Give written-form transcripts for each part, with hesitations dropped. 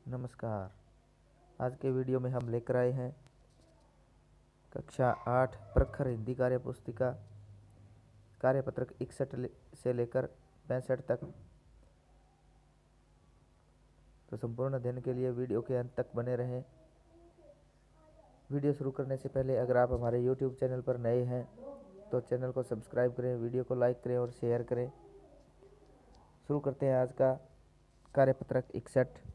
नमस्कार। आज के वीडियो में हम लेकर आए हैं कक्षा 8 प्रखर हिंदी कार्य पुस्तिका कार्यपत्रक 61 से लेकर 65 तक। तो संपूर्ण अध्ययन के लिए वीडियो के अंत तक बने रहें। वीडियो शुरू करने से पहले अगर आप हमारे YouTube चैनल पर नए हैं तो चैनल को सब्सक्राइब करें, वीडियो को लाइक करें और शेयर करें। शुरू करते हैं आज का कार्यपत्रक 61।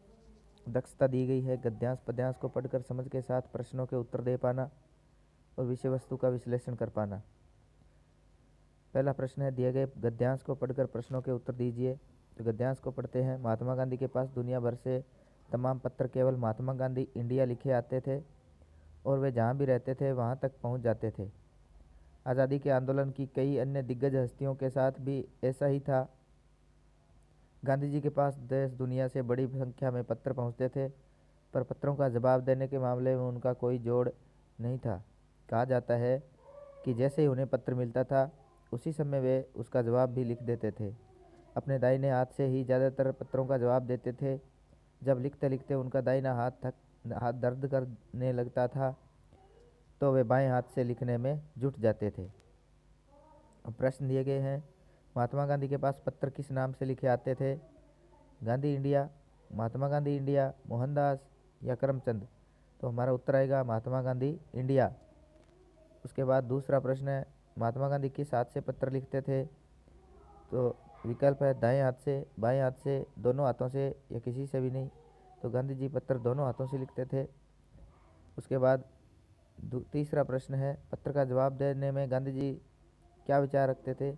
दक्षता दी गई है गद्यांश पद्यांश को पढ़कर समझ के साथ प्रश्नों के उत्तर दे पाना और विषय वस्तु का विश्लेषण कर पाना। पहला प्रश्न है, दिए गए गद्यांश को पढ़कर प्रश्नों के उत्तर दीजिए। तो गद्यांश को पढ़ते हैं। महात्मा गांधी के पास दुनिया भर से तमाम पत्र केवल महात्मा गांधी इंडिया लिखे आते थे और वे जहाँ भी रहते थे वहाँ तक पहुँच जाते थे। आज़ादी के आंदोलन की कई अन्य दिग्गज हस्तियों के साथ भी ऐसा ही था। गांधी जी के पास देश दुनिया से बड़ी संख्या में पत्र पहुँचते थे, पर पत्रों का जवाब देने के मामले में उनका कोई जोड़ नहीं था। कहा जाता है कि जैसे ही उन्हें पत्र मिलता था उसी समय वे उसका जवाब भी लिख देते थे। अपने दाहिने हाथ से ही ज़्यादातर पत्रों का जवाब देते थे। जब लिखते लिखते उनका दाहिना हाथ दर्द करने लगता था तो वे बाएं हाथ से लिखने में जुट जाते थे। अब प्रश्न दिए गए हैं, महात्मा गांधी के पास पत्र किस नाम से लिखे आते थे? गांधी इंडिया, महात्मा गांधी इंडिया, मोहनदास या करमचंद? तो हमारा उत्तर आएगा महात्मा गांधी इंडिया। उसके बाद दूसरा प्रश्न है, महात्मा गांधी किस हाथ से पत्र लिखते थे? तो विकल्प है दाएं हाथ से, बाएं हाथ से, दोनों हाथों से या किसी से भी नहीं। तो गांधी जी पत्र दोनों हाथों से लिखते थे। उसके बाद तीसरा प्रश्न है, पत्र का जवाब देने में गांधी जी क्या विचार रखते थे?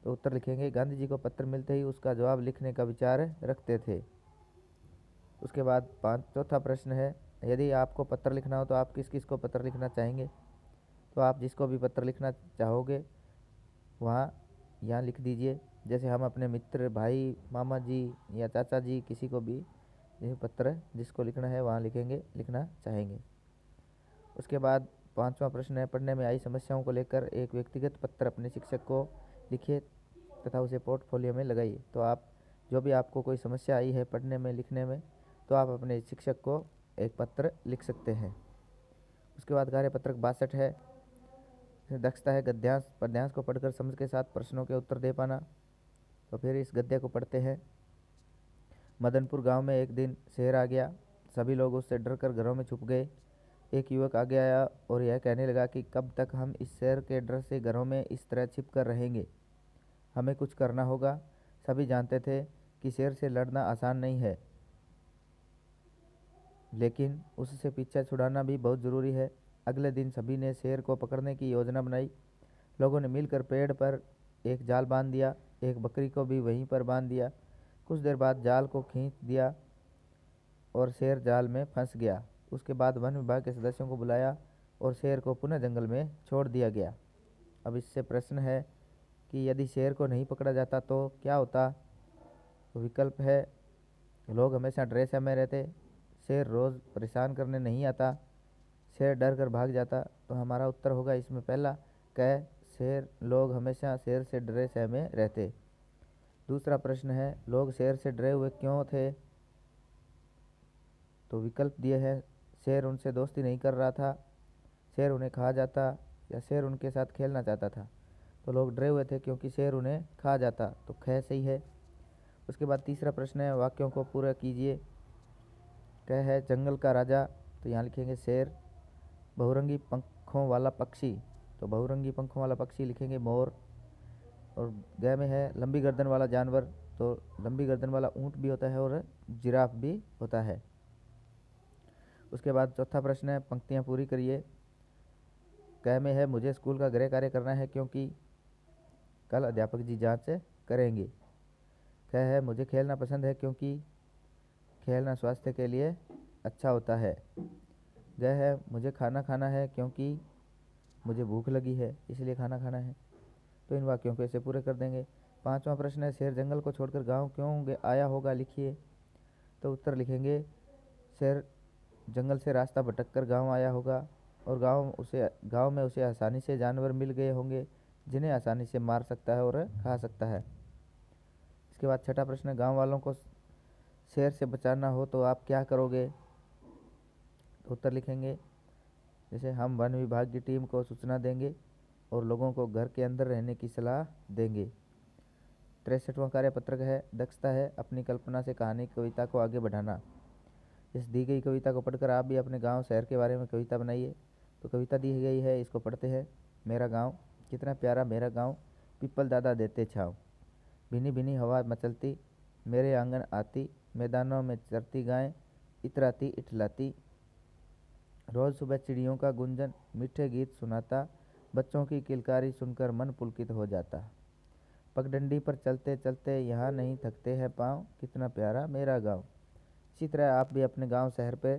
तो उत्तर लिखेंगे, गांधी जी को पत्र मिलते ही उसका जवाब लिखने का विचार रखते थे। उसके बाद चौथा प्रश्न है, यदि आपको पत्र लिखना हो तो आप किस किस को पत्र लिखना चाहेंगे? तो आप जिसको भी पत्र लिखना चाहोगे वहाँ यहाँ लिख दीजिए। जैसे हम अपने मित्र, भाई, मामा जी या चाचा जी, किसी को भी ये पत्र जिसको लिखना है वहाँ लिखना चाहेंगे। उसके बाद पांचवा प्रश्न है, पढ़ने में आई समस्याओं को लेकर एक व्यक्तिगत पत्र अपने शिक्षक को लिखिए तथा उसे पोर्टफोलियो में लगाइए। तो आप जो भी आपको कोई समस्या आई है पढ़ने में, लिखने में, तो आप अपने शिक्षक को एक पत्र लिख सकते हैं। उसके बाद कार्यपत्रक 62 है, दक्षता है गद्यांश पद्यांश को पढ़कर समझ के साथ प्रश्नों के उत्तर दे पाना। तो फिर इस गद्य को पढ़ते हैं। मदनपुर गांव में एक दिन शेर आ गया। सभी लोग उससे डर कर घरों में छुप गए। एक युवक आगे आया और यह कहने लगा कि कब तक हम इस शेर के डर से घरों में इस तरह छिप कर रहेंगे, हमें कुछ करना होगा। सभी जानते थे कि शेर से लड़ना आसान नहीं है, लेकिन उससे पीछा छुड़ाना भी बहुत ज़रूरी है। अगले दिन सभी ने शेर को पकड़ने की योजना बनाई। लोगों ने मिलकर पेड़ पर एक जाल बांध दिया, एक बकरी को भी वहीं पर बांध दिया। कुछ देर बाद जाल को खींच दिया और शेर जाल में फंस गया। उसके बाद वन विभाग के सदस्यों को बुलाया और शेर को पुनः जंगल में छोड़ दिया गया। अब इससे प्रश्न है कि यदि शेर को नहीं पकड़ा जाता तो क्या होता? तो विकल्प है, लोग हमेशा डरे समय रहते, शेर रोज़ परेशान करने नहीं आता, शेर डर कर भाग जाता। तो हमारा उत्तर होगा इसमें पहला, कह शेर लोग हमेशा शेर से डरे सहमे रहते। दूसरा प्रश्न है, लोग शेर से डरे हुए क्यों थे? तो विकल्प दिए हैं, शेर उनसे दोस्ती नहीं कर रहा था, शेर उन्हें खा जाता या शेर उनके साथ खेलना चाहता था। तो लोग डरे हुए थे क्योंकि शेर उन्हें खा जाता। तो ख सही है। उसके बाद तीसरा प्रश्न है, वाक्यों को पूरा कीजिए। कह है जंगल का राजा, तो यहाँ लिखेंगे शेर। बहुरंगी पंखों वाला पक्षी, तो बहुरंगी पंखों वाला पक्षी लिखेंगे मोर। और ग में है लंबी गर्दन वाला जानवर, तो लंबी गर्दन वाला ऊँट भी होता है और जिराफ भी होता है। उसके बाद चौथा प्रश्न है, पंक्तियाँ पूरी करिए। क में है मुझे स्कूल का गृह कार्य करना है क्योंकि कल अध्यापक जी जांच करेंगे। ख है मुझे खेलना पसंद है क्योंकि खेलना स्वास्थ्य के लिए अच्छा होता है। ग है मुझे खाना खाना है क्योंकि मुझे भूख लगी है इसलिए खाना खाना है। तो इन वाक्यों को ऐसे पूरे कर देंगे। पांचवा प्रश्न है, शेर जंगल को छोड़कर गांव क्यों आया होगा, लिखिए। तो उत्तर लिखेंगे, शेर जंगल से रास्ता भटक कर गाँव आया होगा और गांव में उसे आसानी से जानवर मिल गए होंगे जिन्हें आसानी से मार सकता है और खा सकता है। इसके बाद छठा प्रश्न, गांव वालों को शहर से बचाना हो तो आप क्या करोगे? तो उत्तर लिखेंगे जैसे हम वन विभाग की टीम को सूचना देंगे और लोगों को घर के अंदर रहने की सलाह देंगे। 63वां कार्यपत्रक है दक्षता है अपनी कल्पना से कहानी कविता को आगे बढ़ाना। इस दी गई कविता को पढ़कर आप भी अपने गांव शहर के बारे में कविता बनाइए। तो कविता दी गई है, इसको पढ़ते हैं। मेरा गांव कितना प्यारा मेरा गांव, पीपल दादा देते छाँव, भीनी भीनी हवा मचलती, मेरे आंगन आती, मैदानों में चरती गायें, इतराती इठलाती, रोज़ सुबह चिड़ियों का गुंजन मीठे गीत सुनाता, बच्चों की किलकारी सुनकर मन पुलकित हो जाता, पगडंडी पर चलते चलते यहाँ नहीं थकते हैं पाँव, कितना प्यारा मेरा गांव। इसी तरह आप भी अपने गांव शहर पे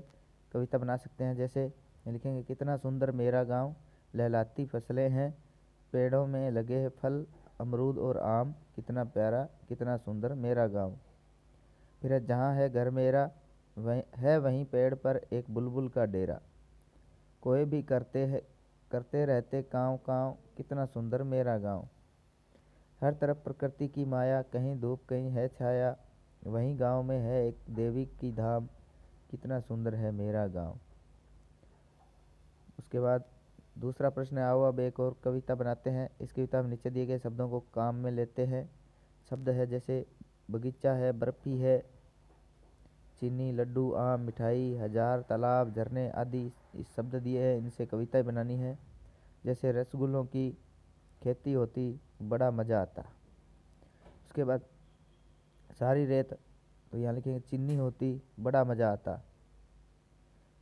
कविता बना सकते हैं। जैसे लिखेंगे कितना सुंदर मेरा गांव, लहलाती फसलें हैं, पेड़ों में लगे हैं फल, अमरूद और आम, कितना प्यारा कितना सुंदर मेरा गांव। फिर है जहाँ है घर मेरा, वहीं है वहीं पेड़ पर एक बुलबुल का डेरा, कोई भी करते रहते काँव काँव, कितना सुंदर मेरा गांव। हर तरफ प्रकृति की माया, कहीं धूप कहीं है छाया, वहीं गांव में है एक देवी की धाम, कितना सुंदर है मेरा गांव। उसके बाद दूसरा प्रश्न है, आओ अब एक और कविता बनाते हैं। इस कविता में नीचे दिए गए शब्दों को काम में लेते हैं। शब्द है जैसे बगीचा है, बर्फी है, चीनी, लड्डू, आम, मिठाई, हजार, तालाब, झरने आदि इस शब्द दिए हैं, इनसे कविताएं बनानी है। जैसे रसगुल्लों की खेती होती, बड़ा मज़ा आता। उसके बाद सारी रेत, तो यहाँ लिखेंगे चीनी होती, बड़ा मज़ा आता।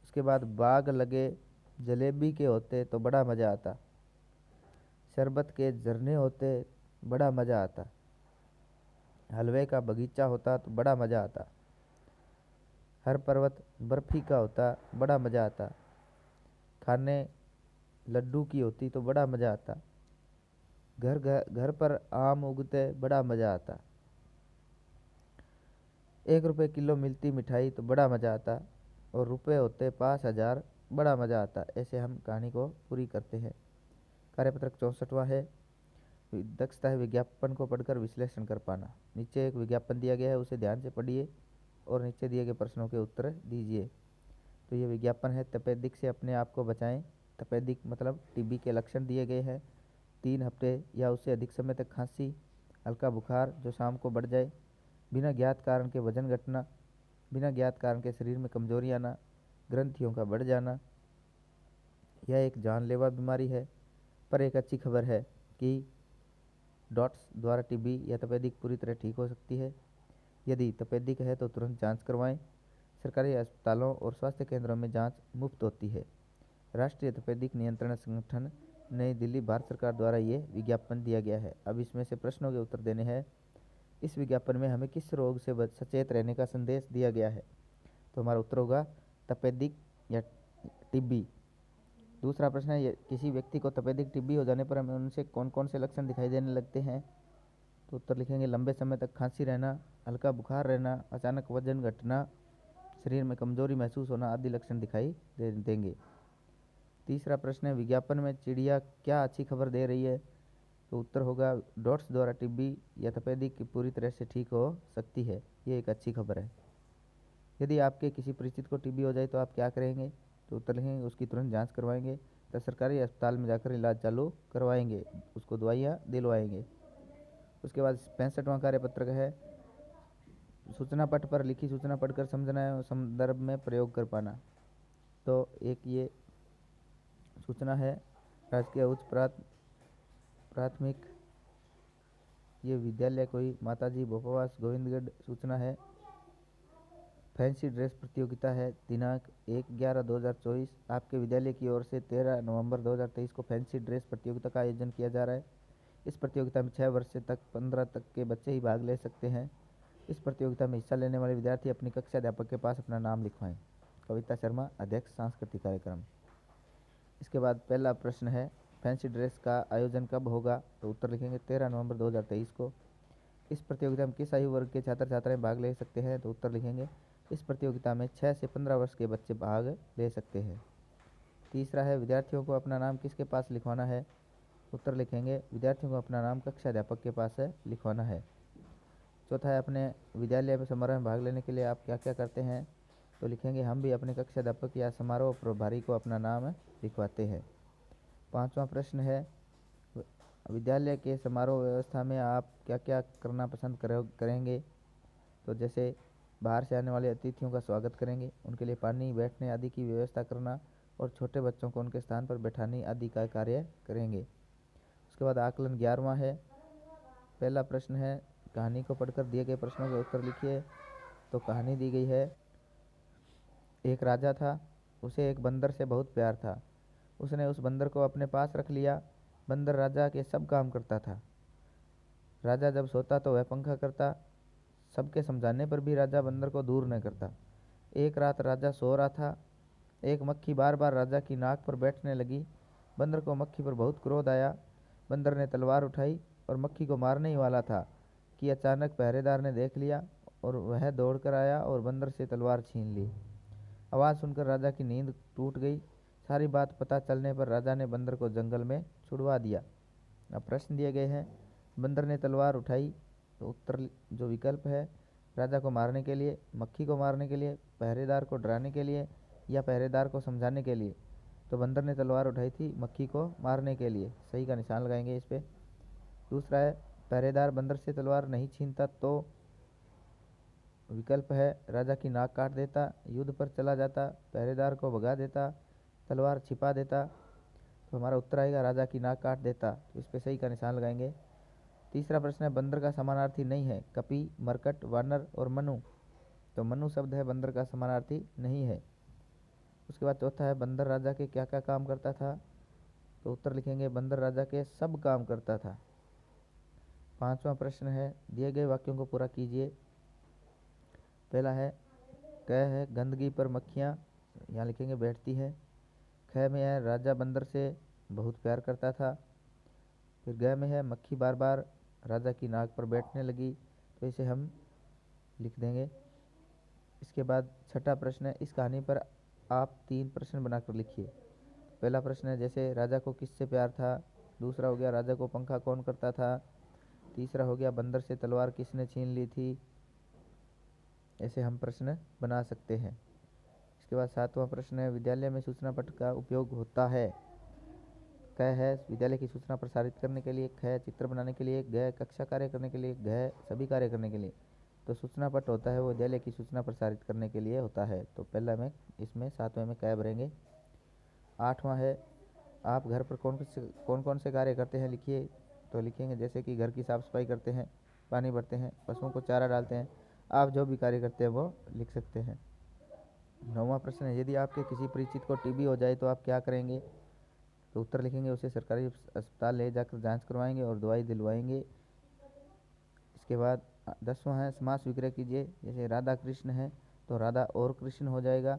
उसके बाद बाग लगे जलेबी के होते तो बड़ा मज़ा आता, शरबत के झरने होते बड़ा मज़ा आता, हलवे का बगीचा होता तो बड़ा मज़ा आता, हर पर्वत बर्फी का होता बड़ा मज़ा आता, खाने लड्डू की होती तो बड़ा मज़ा आता, घर घर घर पर आम उगते बड़ा मज़ा आता, 1 रुपये किलो मिलती मिठाई तो बड़ा मज़ा आता, और रुपए होते 5,000 बड़ा मज़ा आता। ऐसे हम कहानी को पूरी करते हैं। कार्यपत्रक 64वां है दक्षता है विज्ञापन को पढ़कर विश्लेषण कर पाना। नीचे एक विज्ञापन दिया गया है, उसे ध्यान से पढ़िए और नीचे दिए गए प्रश्नों के उत्तर दीजिए। तो ये विज्ञापन है, तपेदिक से अपने आप को बचाएं। तपेदिक मतलब टीबी के लक्षण दिए गए हैं। 3 हफ्ते या उससे अधिक समय तक खांसी, हल्का बुखार जो शाम को बढ़ जाए, बिना ज्ञात कारण के वजन घटना, बिना ज्ञात कारण के शरीर में कमजोरी आना, ग्रंथियों का बढ़ जाना। यह एक जानलेवा बीमारी है, पर एक अच्छी खबर है कि डॉट्स द्वारा टीबी या तपेदिक पूरी तरह ठीक हो सकती है। यदि तपेदिक है तो तुरंत जांच करवाएं। सरकारी अस्पतालों और स्वास्थ्य केंद्रों में जांच मुफ्त होती है। राष्ट्रीय तपेदिक नियंत्रण संगठन नई दिल्ली भारत सरकार द्वारा ये विज्ञापन दिया गया है। अब इसमें से प्रश्नों के उत्तर देने हैं। इस विज्ञापन में हमें किस रोग से सचेत रहने का संदेश दिया गया है? तो हमारा उत्तर होगा तपेदिक या टीबी। दूसरा प्रश्न है, किसी व्यक्ति को तपेदिक टीबी हो जाने पर हमें उनसे कौन कौन से लक्षण दिखाई देने लगते हैं? तो उत्तर लिखेंगे लंबे समय तक खांसी रहना, हल्का बुखार रहना, अचानक वजन घटना, शरीर में कमजोरी महसूस होना आदि लक्षण दिखाई देंगे। तीसरा प्रश्न है, विज्ञापन में चिड़िया क्या अच्छी खबर दे रही है? तो उत्तर होगा डॉट्स द्वारा टीबी या तपेदिक की पूरी तरह से ठीक हो सकती है, ये एक अच्छी खबर है। यदि आपके किसी परिचित को टीबी हो जाए तो आप क्या करेंगे? तो उत्तर लिखेंगे उसकी तुरंत जांच करवाएंगे, तो सरकारी अस्पताल में जाकर इलाज चालू करवाएंगे, उसको दवाइयाँ दिलवाएंगे। उसके बाद 65वां कार्यपत्रक है सूचना पट पर लिखी सूचना पढ़कर समझना है और संदर्भ में प्रयोग कर पाना। तो एक ये सूचना है राजकीय उच्च प्राथमिक ये विद्यालय कोई माताजी भोपावास गोविंदगढ़। सूचना है फैंसी ड्रेस प्रतियोगिता है, दिनांक 1/11/2024 आपके विद्यालय की ओर से 13 नवंबर 2023 को फैंसी ड्रेस प्रतियोगिता का आयोजन किया जा रहा है। इस प्रतियोगिता में 6 वर्ष से तक 15 तक के बच्चे ही भाग ले सकते हैं। इस प्रतियोगिता में हिस्सा लेने वाले विद्यार्थी अपनी कक्षा अध्यापक के पास अपना नाम लिखवाएं। कविता शर्मा, अध्यक्ष सांस्कृतिक कार्यक्रम। इसके बाद पहला प्रश्न है फैंसी ड्रेस का आयोजन कब होगा? तो उत्तर लिखेंगे 13 नवंबर 2023 को। इस प्रतियोगिता में किस आयु वर्ग के छात्र छात्राएं भाग ले सकते हैं? तो उत्तर लिखेंगे इस प्रतियोगिता में 6 से 15 वर्ष के बच्चे भाग ले सकते हैं। तीसरा है विद्यार्थियों को अपना नाम किसके पास लिखवाना है? उत्तर लिखेंगे विद्यार्थियों को अपना नाम कक्षा अध्यापक के पास लिखवाना है। चौथा है अपने विद्यालय में समारोह में भाग लेने के लिए आप क्या क्या करते हैं, तो लिखेंगे हम भी अपने कक्षा अध्यापक या समारोह प्रभारी को अपना नाम लिखवाते हैं। पांचवा प्रश्न है विद्यालय के समारोह व्यवस्था में आप क्या क्या करना पसंद करेंगे, तो जैसे बाहर से आने वाले अतिथियों का स्वागत करेंगे, उनके लिए पानी बैठने आदि की व्यवस्था करना और छोटे बच्चों को उनके स्थान पर बैठाने आदि का कार्य करेंगे। उसके बाद आकलन 11वां है। पहला प्रश्न है कहानी को पढ़कर दिए गए प्रश्नों के उत्तर लिखिए। तो कहानी दी गई है, एक राजा था, उसे एक बंदर से बहुत प्यार था। उसने उस बंदर को अपने पास रख लिया। बंदर राजा के सब काम करता था। राजा जब सोता तो वह पंखा करता। सबके समझाने पर भी राजा बंदर को दूर न करता। एक रात राजा सो रहा था। एक मक्खी बार बार राजा की नाक पर बैठने लगी। बंदर को मक्खी पर बहुत क्रोध आया। बंदर ने तलवार उठाई और मक्खी को मारने ही वाला था कि अचानक पहरेदार ने देख लिया और वह दौड़कर आया और बंदर से तलवार छीन ली। आवाज़ सुनकर राजा की नींद टूट गई। सारी बात पता चलने पर राजा ने बंदर को जंगल में छुड़वा दिया। अब प्रश्न दिए गए हैं, बंदर ने तलवार उठाई, तो उत्तर जो विकल्प है राजा को मारने के लिए, मक्खी को मारने के लिए, पहरेदार को डराने के लिए या पहरेदार को समझाने के लिए। तो बंदर ने तलवार उठाई थी मक्खी को मारने के लिए, सही का निशान लगाएंगे इस पे। दूसरा है पहरेदार बंदर से तलवार नहीं छीनता, तो विकल्प है राजा की नाक काट देता, युद्ध पर चला जाता, पहरेदार को भगा देता, तलवार छिपा देता। तो हमारा उत्तर आएगा राजा की नाक काट देता, तो इस पे सही का निशान लगाएंगे। तीसरा प्रश्न है बंदर का समानार्थी नहीं है, कपि, मरकट, वानर और मनु। तो मनु शब्द है बंदर का समानार्थी नहीं है। उसके बाद चौथा है बंदर राजा के क्या क्या काम करता था, तो उत्तर लिखेंगे बंदर राजा के सब काम करता था। पांचवा प्रश्न है दिए गए वाक्यों को पूरा कीजिए। पहला है क है गंदगी पर मक्खियाँ, यहाँ लिखेंगे बैठती है। ख में है राजा बंदर से बहुत प्यार करता था। फिर ग में है मक्खी बार बार राजा की नाक पर बैठने लगी, तो इसे हम लिख देंगे। इसके बाद छठा प्रश्न है इस कहानी पर आप 3 प्रश्न बनाकर लिखिए। पहला प्रश्न है जैसे राजा को किससे प्यार था। दूसरा हो गया राजा को पंखा कौन करता था। तीसरा हो गया बंदर से तलवार किसने छीन ली थी। ऐसे हम प्रश्न बना सकते हैं। इसके बाद 7वां प्रश्न है विद्यालय में सूचना पट का उपयोग होता है। क है विद्यालय की सूचना प्रसारित करने के लिए, ख चित्र बनाने के लिए, ग कक्षा कार्य करने के लिए, घ सभी कार्य करने के लिए। तो सूचना पट होता है वो विद्यालय की सूचना प्रसारित करने के लिए होता है, तो पहला में इसमें 7वें में क भरेंगे। 8वां है आप घर पर कौन कौन से कार्य करते हैं लिखिए। तो लिखेंगे जैसे कि घर की साफ सफाई करते हैं, पानी भरते हैं, पशुओं को चारा डालते हैं। आप जो भी कार्य करते हैं वो लिख सकते हैं। 9वां प्रश्न है यदि आपके किसी परिचित को टीबी हो जाए तो आप क्या करेंगे। तो उत्तर लिखेंगे उसे सरकारी अस्पताल ले जाकर जांच करवाएंगे और दवाई दिलवाएंगे। इसके बाद 10वां है समास विग्रह कीजिए। जैसे राधा कृष्ण है तो राधा और कृष्ण हो जाएगा,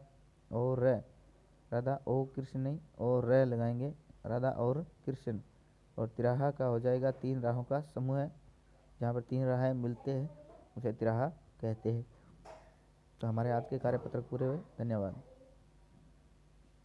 और राधा ओ कृष्ण नहीं और र लगाएंगे, राधा और कृष्ण। और तिराहा का हो जाएगा 3 राहों का समूह है, जहाँ पर 3 राहें मिलते हैं उसे तिराहा कहते हैं। तो हमारे आज के कार्यपत्र पूरे हुए। धन्यवाद।